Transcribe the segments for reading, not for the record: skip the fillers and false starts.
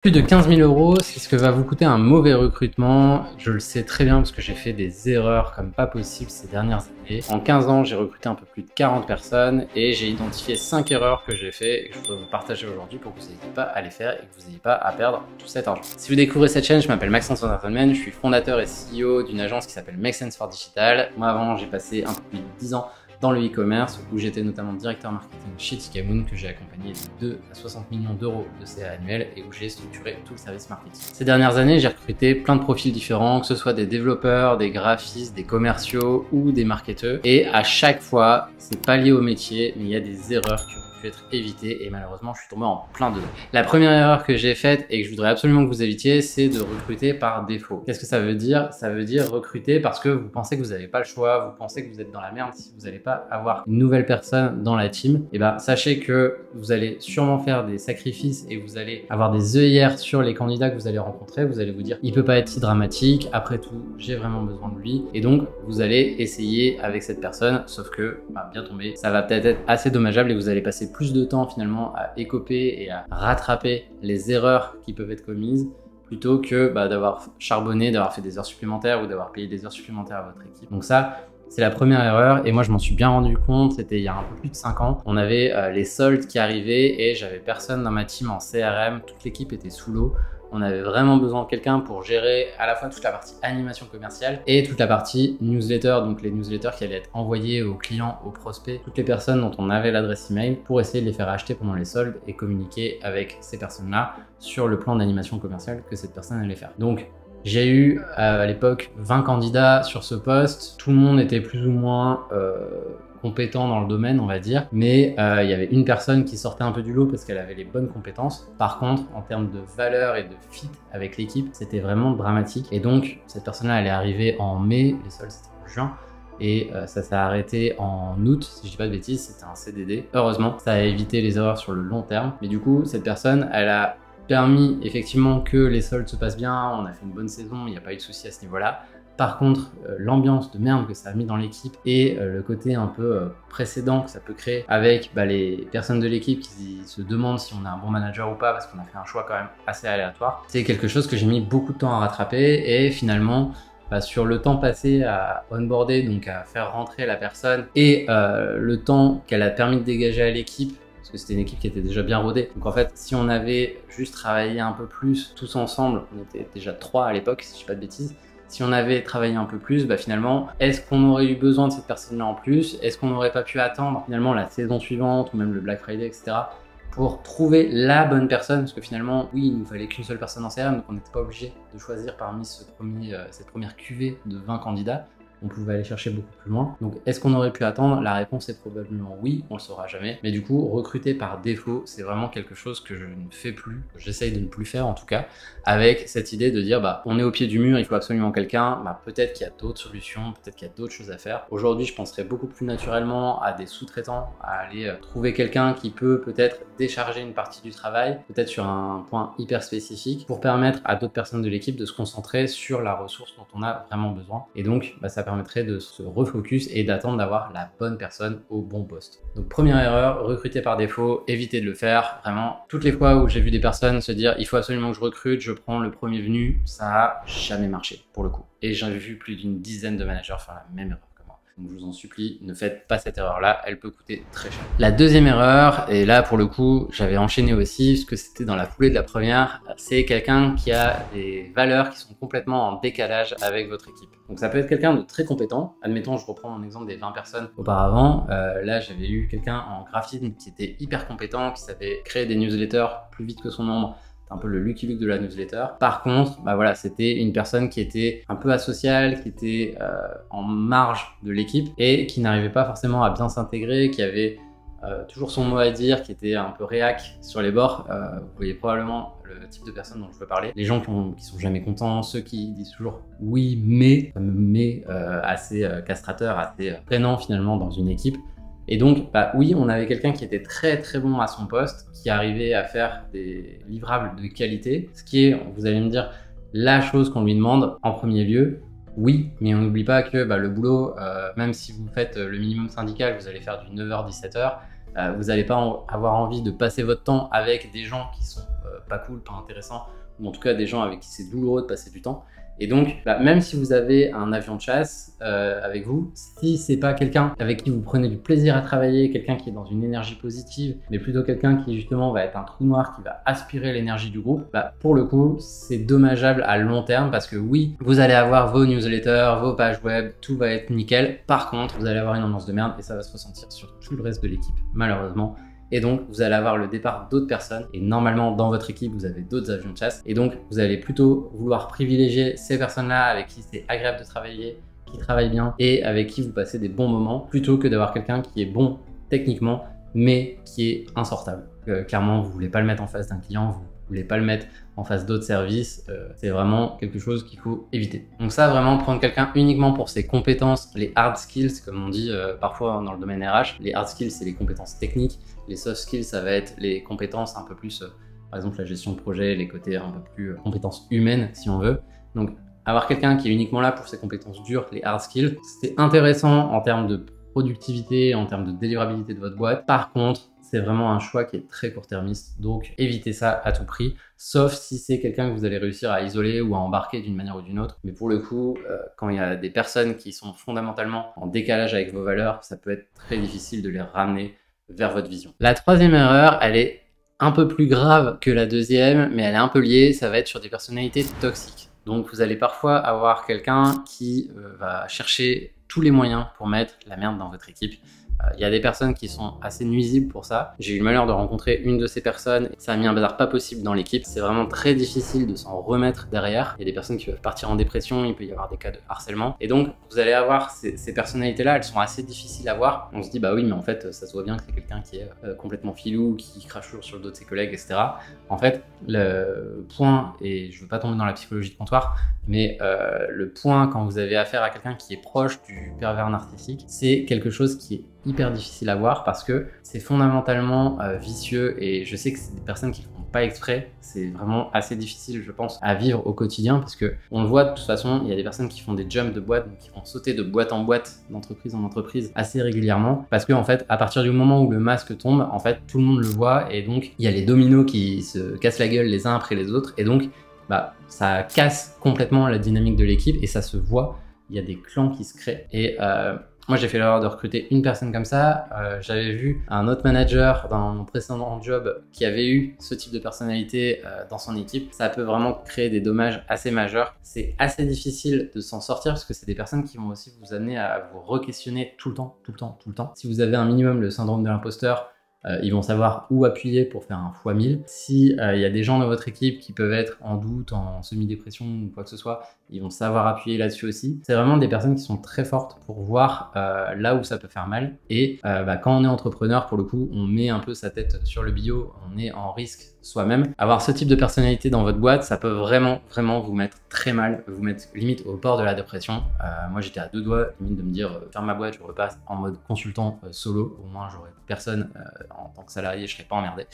Plus de 15 000 euros, c'est ce que va vous coûter un mauvais recrutement. Je le sais très bien parce que j'ai fait des erreurs comme pas possible ces dernières années. En 15 ans, j'ai recruté un peu plus de 40 personnes et j'ai identifié 5 erreurs que j'ai fait et que je voudrais vous partager aujourd'hui pour que vous n'ayez pas à les faire et que vous n'ayez pas à perdre tout cet argent. Si vous découvrez cette chaîne, je m'appelle Maxence Entertainment, je suis fondateur et CEO d'une agence qui s'appelle Make Sense for Digital. Moi avant, j'ai passé un peu plus de 10 ans dans le e-commerce où j'étais notamment directeur marketing chez Tikamoon que j'ai accompagné de 2 à 60 millions d'euros de CA annuel et où j'ai structuré tout le service marketing. Ces dernières années, j'ai recruté plein de profils différents, que ce soit des développeurs, des graphistes, des commerciaux ou des marketeurs. Et à chaque fois, c'est pas lié au métier, mais il y a des erreurs qui ont pu être évitées et malheureusement, je suis tombé en plein dedans. La première erreur que j'ai faite et que je voudrais absolument que vous évitiez, c'est de recruter par défaut. Qu'est-ce que ça veut dire? Ça veut dire recruter parce que vous pensez que vous n'avez pas le choix, vous pensez que vous êtes dans la merde si vous n'allez pas avoir une nouvelle personne dans la team. Et ben, sachez que vous allez sûrement faire des sacrifices et vous allez avoir des œillères sur les candidats que vous allez rencontrer. Vous allez vous dire, il peut pas être si dramatique. Après tout, j'ai vraiment besoin de lui. Et donc, vous allez essayer avec cette personne, sauf que, bien tombé, ça va peut-être être assez dommageable et vous allez passer plus de temps finalement à écoper et à rattraper les erreurs qui peuvent être commises plutôt que d'avoir charbonné, d'avoir fait des heures supplémentaires ou d'avoir payé des heures supplémentaires à votre équipe. Donc ça, c'est la première erreur et moi je m'en suis bien rendu compte, c'était il y a un peu plus de 5 ans. On avait les soldes qui arrivaient et j'avais personne dans ma team en CRM, toute l'équipe était sous l'eau. On avait vraiment besoin de quelqu'un pour gérer à la fois toute la partie animation commerciale et toute la partie newsletter, donc les newsletters qui allaient être envoyés aux clients, aux prospects, toutes les personnes dont on avait l'adresse email pour essayer de les faire acheter pendant les soldes et communiquer avec ces personnes-là sur le plan d'animation commerciale que cette personne allait faire. Donc, j'ai eu à l'époque 20 candidats sur ce poste, tout le monde était plus ou moins compétent dans le domaine, on va dire, mais il y avait une personne qui sortait un peu du lot parce qu'elle avait les bonnes compétences. Par contre, en termes de valeur et de fit avec l'équipe, c'était vraiment dramatique. Et donc, cette personne-là, elle est arrivée en mai, les soldes c'était en juin, et ça s'est arrêté en août, si je dis pas de bêtises, c'était un CDD. Heureusement, ça a évité les erreurs sur le long terme, mais du coup, cette personne, elle a permis effectivement que les soldes se passent bien, on a fait une bonne saison, il n'y a pas eu de souci à ce niveau-là. Par contre, l'ambiance de merde que ça a mis dans l'équipe et le côté un peu précédent que ça peut créer avec les personnes de l'équipe qui se demandent si on a un bon manager ou pas parce qu'on a fait un choix quand même assez aléatoire, c'est quelque chose que j'ai mis beaucoup de temps à rattraper et finalement, sur le temps passé à onboarder, donc à faire rentrer la personne et le temps qu'elle a permis de dégager à l'équipe, parce que c'était une équipe qui était déjà bien rodée. Donc en fait, si on avait juste travaillé un peu plus tous ensemble, on était déjà 3 à l'époque, si je dis pas de bêtises, si on avait travaillé un peu plus, finalement, est-ce qu'on aurait eu besoin de cette personne-là en plus? Est-ce qu'on n'aurait pas pu attendre finalement la saison suivante ou même le Black Friday, etc. pour trouver la bonne personne? Parce que finalement, oui, il nous fallait qu'une seule personne en CRM, donc on n'était pas obligé de choisir parmi cette première cuvée de 20 candidats. On pouvait aller chercher beaucoup plus loin. Donc, est-ce qu'on aurait pu attendre? La réponse est probablement oui, on le saura jamais. Mais du coup, recruter par défaut, c'est vraiment quelque chose que je ne fais plus, que j'essaye de ne plus faire en tout cas, avec cette idée de dire, on est au pied du mur, il faut absolument quelqu'un, peut-être qu'il y a d'autres solutions, peut-être qu'il y a d'autres choses à faire. Aujourd'hui, je penserais beaucoup plus naturellement à des sous-traitants, à aller trouver quelqu'un qui peut peut-être décharger une partie du travail, peut-être sur un point hyper spécifique, pour permettre à d'autres personnes de l'équipe de se concentrer sur la ressource dont on a vraiment besoin. Et donc, ça permettrait de se refocus et d'attendre d'avoir la bonne personne au bon poste. Donc première erreur, recruter par défaut, évitez de le faire. Vraiment, toutes les fois où j'ai vu des personnes se dire il faut absolument que je recrute, je prends le premier venu, ça a jamais marché pour le coup. Et j'ai vu plus d'une dizaine de managers faire la même erreur. Donc je vous en supplie, ne faites pas cette erreur-là, elle peut coûter très cher. La deuxième erreur, et là pour le coup, j'avais enchaîné aussi, parce que c'était dans la foulée de la première, c'est quelqu'un qui a des valeurs qui sont complètement en décalage avec votre équipe. Donc ça peut être quelqu'un de très compétent. Admettons, je reprends mon exemple des 20 personnes auparavant. Là, j'avais eu quelqu'un en graphisme qui était hyper compétent, qui savait créer des newsletters plus vite que son ombre, un peu le Lucky Luke de la newsletter. Par contre, c'était une personne qui était un peu asociale, qui était en marge de l'équipe et qui n'arrivait pas forcément à bien s'intégrer, qui avait toujours son mot à dire, qui était un peu réac sur les bords. Vous voyez probablement le type de personne dont je veux parler. Les gens qui sont jamais contents, ceux qui disent toujours oui mais, assez castrateur, assez prenant finalement dans une équipe. Et donc, oui, on avait quelqu'un qui était très très bon à son poste, qui arrivait à faire des livrables de qualité, ce qui est, vous allez me dire, la chose qu'on lui demande en premier lieu. Oui, mais on n'oublie pas que le boulot, même si vous faites le minimum syndical, vous allez faire du 9h-17h, vous n'allez pas avoir envie de passer votre temps avec des gens qui sont pas cool, pas intéressants, ou en tout cas des gens avec qui c'est douloureux de passer du temps. Et donc, même si vous avez un avion de chasse avec vous, si c'est pas quelqu'un avec qui vous prenez du plaisir à travailler, quelqu'un qui est dans une énergie positive, mais plutôt quelqu'un qui justement va être un trou noir qui va aspirer l'énergie du groupe, pour le coup, c'est dommageable à long terme parce que oui, vous allez avoir vos newsletters, vos pages web, tout va être nickel. Par contre, vous allez avoir une ambiance de merde et ça va se ressentir sur tout le reste de l'équipe, malheureusement. Et donc, vous allez avoir le départ d'autres personnes. Et normalement, dans votre équipe, vous avez d'autres avions de chasse. Et donc, vous allez plutôt vouloir privilégier ces personnes-là avec qui c'est agréable de travailler, qui travaillent bien et avec qui vous passez des bons moments, plutôt que d'avoir quelqu'un qui est bon techniquement, mais qui est insortable. Clairement, vous voulez pas le mettre en face d'un client, vous voulez pas le mettre en face d'autres services, c'est vraiment quelque chose qu'il faut éviter. Donc ça, vraiment prendre quelqu'un uniquement pour ses compétences, les hard skills, comme on dit parfois dans le domaine RH. Les hard skills, c'est les compétences techniques. Les soft skills, ça va être les compétences un peu plus, par exemple la gestion de projet, les côtés un peu plus compétences humaines, si on veut. Donc avoir quelqu'un qui est uniquement là pour ses compétences dures, les hard skills, c'est intéressant en termes de productivité, en termes de délivrabilité de votre boîte. Par contre, c'est vraiment un choix qui est très court-termiste, donc évitez ça à tout prix, sauf si c'est quelqu'un que vous allez réussir à isoler ou à embarquer d'une manière ou d'une autre. Mais pour le coup, quand il y a des personnes qui sont fondamentalement en décalage avec vos valeurs, ça peut être très difficile de les ramener vers votre vision. La troisième erreur, elle est un peu plus grave que la deuxième, mais elle est un peu liée, ça va être sur des personnalités toxiques. Donc vous allez parfois avoir quelqu'un qui va chercher tous les moyens pour mettre la merde dans votre équipe. Il y a des personnes qui sont assez nuisibles pour ça. J'ai eu le malheur de rencontrer une de ces personnes. Ça a mis un bazar pas possible dans l'équipe. C'est vraiment très difficile de s'en remettre derrière. Il y a des personnes qui peuvent partir en dépression. Il peut y avoir des cas de harcèlement. Et donc, vous allez avoir ces personnalités-là. Elles sont assez difficiles à voir. On se dit, bah oui, mais en fait, ça se voit bien que c'est quelqu'un qui est complètement filou, qui crache toujours sur le dos de ses collègues, etc. En fait, le point, et je veux pas tomber dans la psychologie de comptoir, mais le point quand vous avez affaire à quelqu'un qui est proche du pervers narcissique, c'est quelque chose qui est hyper difficile à voir parce que c'est fondamentalement vicieux et je sais que c'est des personnes qui ne font pas exprès. C'est vraiment assez difficile, je pense, à vivre au quotidien parce que on le voit de toute façon, il y a des personnes qui font des jumps de boîte, donc qui vont sauter de boîte en boîte, d'entreprise en entreprise assez régulièrement parce que en fait, à partir du moment où le masque tombe, en fait, tout le monde le voit et donc il y a les dominos qui se cassent la gueule les uns après les autres et donc ça casse complètement la dynamique de l'équipe et ça se voit. Il y a des clans qui se créent et moi, j'ai fait l'erreur de recruter une personne comme ça. J'avais vu un autre manager dans mon précédent job qui avait eu ce type de personnalité dans son équipe. Ça peut vraiment créer des dommages assez majeurs. C'est assez difficile de s'en sortir parce que c'est des personnes qui vont aussi vous amener à vous re-questionner tout le temps, tout le temps, tout le temps. Si vous avez un minimum le syndrome de l'imposteur, ils vont savoir où appuyer pour faire un x1000. Si y a des gens dans votre équipe qui peuvent être en doute, en semi-dépression ou quoi que ce soit, ils vont savoir appuyer là-dessus aussi. C'est vraiment des personnes qui sont très fortes pour voir là où ça peut faire mal. Et quand on est entrepreneur, pour le coup, on met un peu sa tête sur le bio, on est en risque soi-même. Avoir ce type de personnalité dans votre boîte, ça peut vraiment, vraiment vous mettre très mal, vous mettre limite au bord de la dépression. Moi, j'étais à deux doigts limite de me dire ferme ma boîte, je repasse en mode consultant solo. Au moins, j'aurais personne en tant que salarié, je serais pas emmerdé.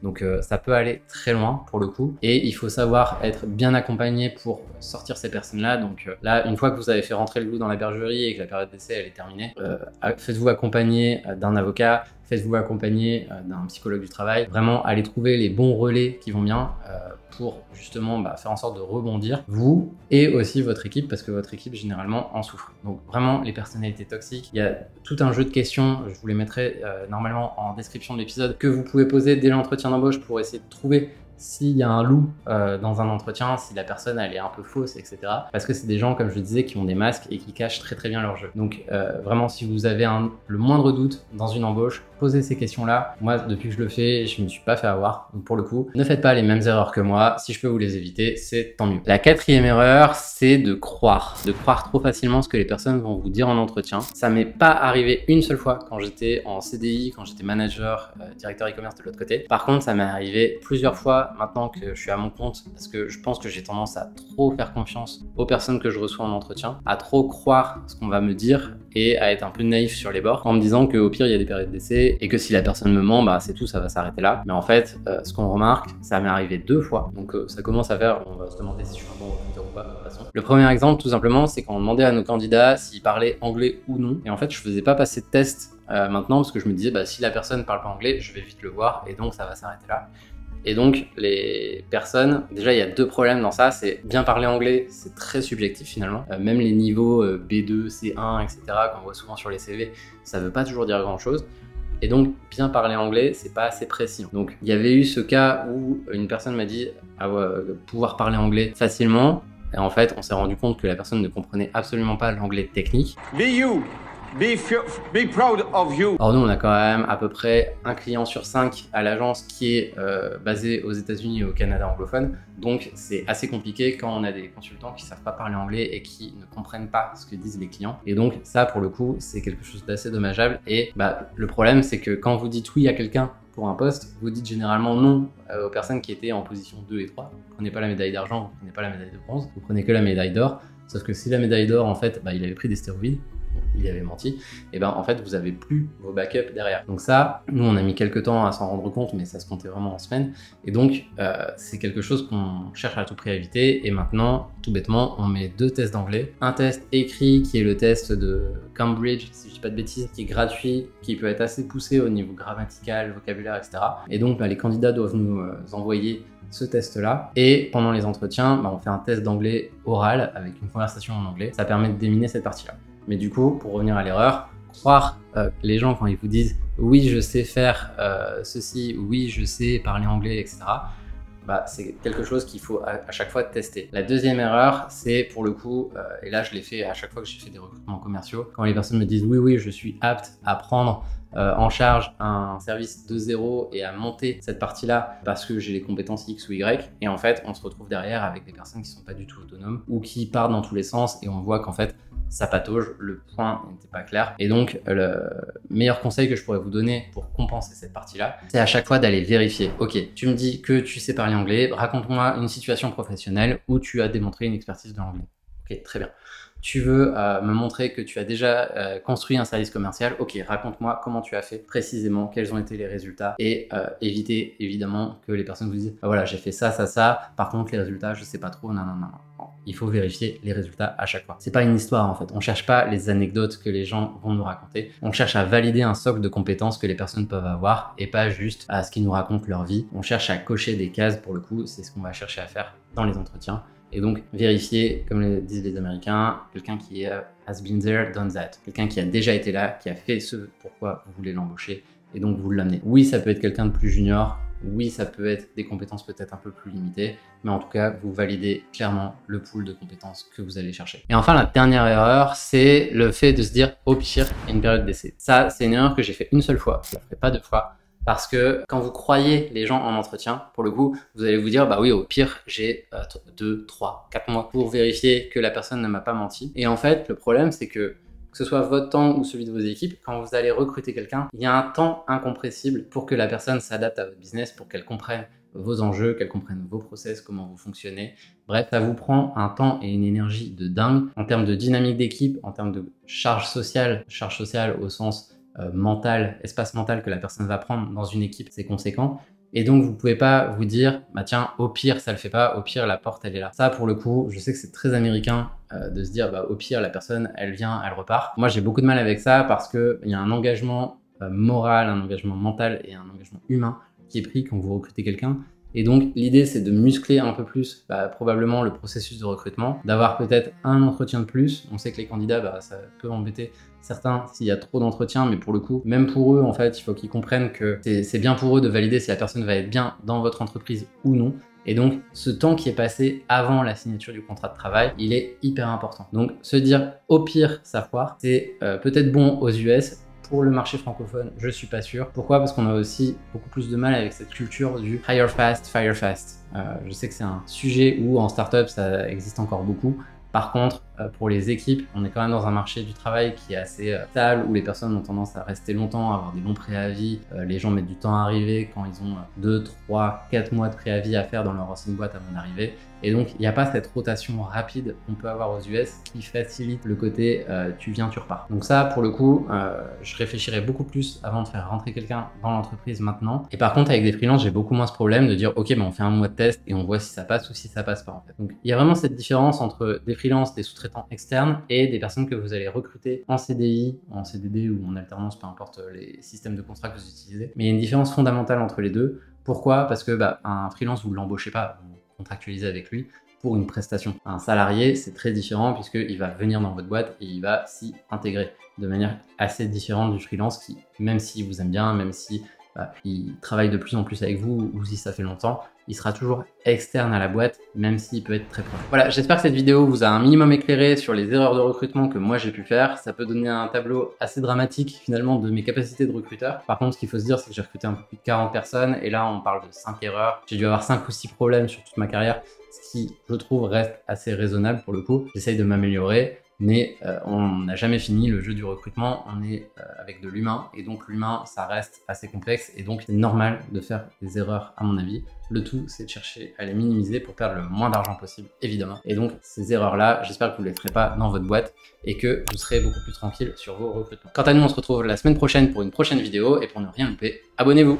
Donc, ça peut aller très loin pour le coup. Et il faut savoir être bien accompagné pour sortir ces personnes-là. Donc là, une fois que vous avez fait rentrer le loup dans la bergerie et que la période d'essai elle est terminée, faites-vous accompagner d'un avocat. Faites-vous accompagner d'un psychologue du travail. Vraiment, allez trouver les bons relais qui vont bien pour justement faire en sorte de rebondir, vous et aussi votre équipe, parce que votre équipe généralement en souffre. Donc vraiment, les personnalités toxiques, il y a tout un jeu de questions, je vous les mettrai normalement en description de l'épisode, que vous pouvez poser dès l'entretien d'embauche pour essayer de trouver s'il y a un loup dans un entretien, si la personne elle est un peu fausse, etc. Parce que c'est des gens, comme je le disais, qui ont des masques et qui cachent très très bien leur jeu. Donc vraiment, si vous avez le moindre doute dans une embauche, posez ces questions-là. Moi, depuis que je le fais, je ne me suis pas fait avoir. Donc pour le coup, ne faites pas les mêmes erreurs que moi. Si je peux vous les éviter, c'est tant mieux. La quatrième erreur, c'est de croire trop facilement ce que les personnes vont vous dire en entretien. Ça m'est pas arrivé une seule fois quand j'étais en CDI, quand j'étais manager, directeur e-commerce de l'autre côté. Par contre, ça m'est arrivé plusieurs fois maintenant que je suis à mon compte, parce que je pense que j'ai tendance à trop faire confiance aux personnes que je reçois en entretien, à trop croire ce qu'on va me dire et à être un peu naïf sur les bords en me disant qu'au pire il y a des périodes d'essai et que si la personne me ment, c'est tout, ça va s'arrêter là. Mais en fait, ce qu'on remarque, ça m'est arrivé 2 fois, donc ça commence à faire, on va se demander si je suis un bon recruteur ou pas de toute façon. Le premier exemple, tout simplement, c'est quand on demandait à nos candidats s'ils parlaient anglais ou non, et en fait je faisais pas passer de test maintenant parce que je me disais si la personne parle pas anglais, je vais vite le voir et donc ça va s'arrêter là. Et donc, les personnes, déjà, il y a deux problèmes dans ça. C'est bien parler anglais, c'est très subjectif finalement. Même les niveaux B2, C1, etc., qu'on voit souvent sur les CV, ça veut pas toujours dire grand-chose. Et donc, bien parler anglais, c'est pas assez précis. Donc, il y avait eu ce cas où une personne m'a dit pouvoir parler anglais facilement. Et en fait, on s'est rendu compte que la personne ne comprenait absolument pas l'anglais technique. Be you. Be proud of you. Or nous, on a quand même à peu près un client sur 5 à l'agence qui est basé aux États-Unis et au Canada anglophone. Donc c'est assez compliqué quand on a des consultants qui savent pas parler anglais et qui ne comprennent pas ce que disent les clients. Et donc ça, pour le coup, c'est quelque chose d'assez dommageable. Et le problème, c'est que quand vous dites oui à quelqu'un pour un poste, vous dites généralement non aux personnes qui étaient en position 2 et 3. Vous prenez pas la médaille d'argent, vous prenez pas la médaille de bronze, vous prenez que la médaille d'or. Sauf que si la médaille d'or, en fait, il avait pris des stéroïdes, il avait menti, et en fait vous avez plus vos backups derrière. Donc ça, nous on a mis quelques temps à s'en rendre compte, mais ça se comptait vraiment en semaines, et donc c'est quelque chose qu'on cherche à tout prix à éviter. Et maintenant, tout bêtement, on met 2 tests d'anglais, un test écrit qui est le test de Cambridge, si je dis pas de bêtises, qui est gratuit, qui peut être assez poussé au niveau grammatical, vocabulaire, etc. Et donc les candidats doivent nous envoyer ce test-là, et pendant les entretiens, on fait un test d'anglais oral avec une conversation en anglais. Ça permet de déminer cette partie-là. Mais du coup, pour revenir à l'erreur, croire les gens quand ils vous disent « oui, je sais faire ceci »,« oui, je sais parler anglais », etc., c'est quelque chose qu'il faut à chaque fois tester. La deuxième erreur, c'est pour le coup, et là je l'ai fait à chaque fois que j'ai fait des recrutements commerciaux, quand les personnes me disent « oui, oui, je suis apte à prendre en charge un service de zéro et à monter cette partie-là parce que j'ai les compétences X ou Y », et en fait, on se retrouve derrière avec des personnes qui sont pas du tout autonomes ou qui partent dans tous les sens, et on voit qu'en fait, ça patauge, le point n'était pas clair. Et donc, le meilleur conseil que je pourrais vous donner pour compenser cette partie-là, c'est à chaque fois d'aller vérifier. Ok, tu me dis que tu sais parler anglais, raconte-moi une situation professionnelle où tu as démontré une expertise de l'anglais. Ok, très bien. Tu veux me montrer que tu as déjà construit un service commercial. Ok, raconte-moi comment tu as fait précisément, quels ont été les résultats, et évitez évidemment que les personnes vous disent voilà, j'ai fait ça, ça, ça, par contre les résultats, je sais pas trop, non. Il faut vérifier les résultats à chaque fois. C'est pas une histoire en fait, on cherche pas les anecdotes que les gens vont nous raconter, on cherche à valider un socle de compétences que les personnes peuvent avoir et pas juste à ce qu'ils nous racontent leur vie. On cherche à cocher des cases, pour le coup, c'est ce qu'on va chercher à faire dans les entretiens. Et donc, vérifier, comme le disent les Américains, quelqu'un qui has been there, done that. Quelqu'un qui a déjà été là, qui a fait ce pourquoi vous voulez l'embaucher, et donc vous l'amenez. Oui, ça peut être quelqu'un de plus junior, oui, ça peut être des compétences peut-être un peu plus limitées, mais en tout cas, vous validez clairement le pool de compétences que vous allez chercher. Et enfin, la dernière erreur, c'est le fait de se dire, au pire, il y a une période d'essai. Ça, c'est une erreur que j'ai fait une seule fois, je ne la ferai pas 2 fois. Parce que quand vous croyez les gens en entretien, pour le coup, vous allez vous dire, bah oui, au pire, j'ai 2, 3, 4 mois pour vérifier que la personne ne m'a pas menti. Et en fait, le problème, c'est que ce soit votre temps ou celui de vos équipes, quand vous allez recruter quelqu'un, il y a un temps incompressible pour que la personne s'adapte à votre business, pour qu'elle comprenne vos enjeux, qu'elle comprenne vos process, comment vous fonctionnez. Bref, ça vous prend un temps et une énergie de dingue en termes de dynamique d'équipe, en termes de charge sociale au sens mental, espace mental que la personne va prendre dans une équipe, c'est conséquent. Et donc, vous pouvez pas vous dire, bah tiens, au pire, ça le fait pas, au pire, la porte, elle est là. Ça, pour le coup, je sais que c'est très américain de se dire, bah au pire, la personne, elle vient, elle repart. Moi, j'ai beaucoup de mal avec ça parce que il y a un engagement moral, un engagement mental et un engagement humain qui est pris quand vous recrutez quelqu'un. Et donc, l'idée, c'est de muscler un peu plus probablement le processus de recrutement, d'avoir peut-être un entretien de plus. On sait que les candidats, ça peut embêter certains s'il y a trop d'entretiens, mais pour le coup, même pour eux, en fait, il faut qu'ils comprennent que c'est bien pour eux de valider si la personne va être bien dans votre entreprise ou non. Et donc, ce temps qui est passé avant la signature du contrat de travail, il est hyper important. Donc, se dire au pire, ça foire, c'est peut-être bon aux US. Pour le marché francophone, je suis pas sûr. Pourquoi? Parce qu'on a aussi beaucoup plus de mal avec cette culture du hire fast, fire fast. Je sais que c'est un sujet où en startup, ça existe encore beaucoup. Par contre, pour les équipes, on est quand même dans un marché du travail qui est assez stable, où les personnes ont tendance à rester longtemps, à avoir des longs préavis. Les gens mettent du temps à arriver quand ils ont 2, 3, 4 mois de préavis à faire dans leur ancienne boîte avant d'arriver. Et donc, il n'y a pas cette rotation rapide qu'on peut avoir aux US qui facilite le côté tu viens, tu repars. Donc ça, pour le coup, je réfléchirais beaucoup plus avant de faire rentrer quelqu'un dans l'entreprise maintenant. Et par contre, avec des freelances, j'ai beaucoup moins ce problème de dire ok, on fait un mois de test et on voit si ça passe ou si ça passe pas en fait. Donc, il y a vraiment cette différence entre des freelances, des sous-traitants externes et des personnes que vous allez recruter en CDI, en CDD ou en alternance, peu importe les systèmes de contrat que vous utilisez. Mais il y a une différence fondamentale entre les deux. Pourquoi? Parce que un freelance, vous ne l'embauchez pas, vous contractualisez avec lui pour une prestation. Un salarié, c'est très différent puisqu'il va venir dans votre boîte et il va s'y intégrer de manière assez différente du freelance qui, même s'il vous aime bien, même si il travaille de plus en plus avec vous ou si ça fait longtemps, il sera toujours externe à la boîte, même s'il peut être très proche. Voilà, j'espère que cette vidéo vous a un minimum éclairé sur les erreurs de recrutement que moi j'ai pu faire. Ça peut donner un tableau assez dramatique finalement de mes capacités de recruteur. Par contre, ce qu'il faut se dire, c'est que j'ai recruté un peu plus de 40 personnes et là on parle de 5 erreurs. J'ai dû avoir 5 ou 6 problèmes sur toute ma carrière, ce qui, je trouve, reste assez raisonnable pour le coup. J'essaye de m'améliorer. Mais on n'a jamais fini le jeu du recrutement, on est avec de l'humain et donc l'humain ça reste assez complexe et donc c'est normal de faire des erreurs à mon avis. Le tout c'est de chercher à les minimiser pour perdre le moins d'argent possible évidemment. Et donc ces erreurs là, j'espère que vous ne les ferez pas dans votre boîte et que vous serez beaucoup plus tranquille sur vos recrutements. Quant à nous, on se retrouve la semaine prochaine pour une prochaine vidéo et pour ne rien louper, abonnez-vous!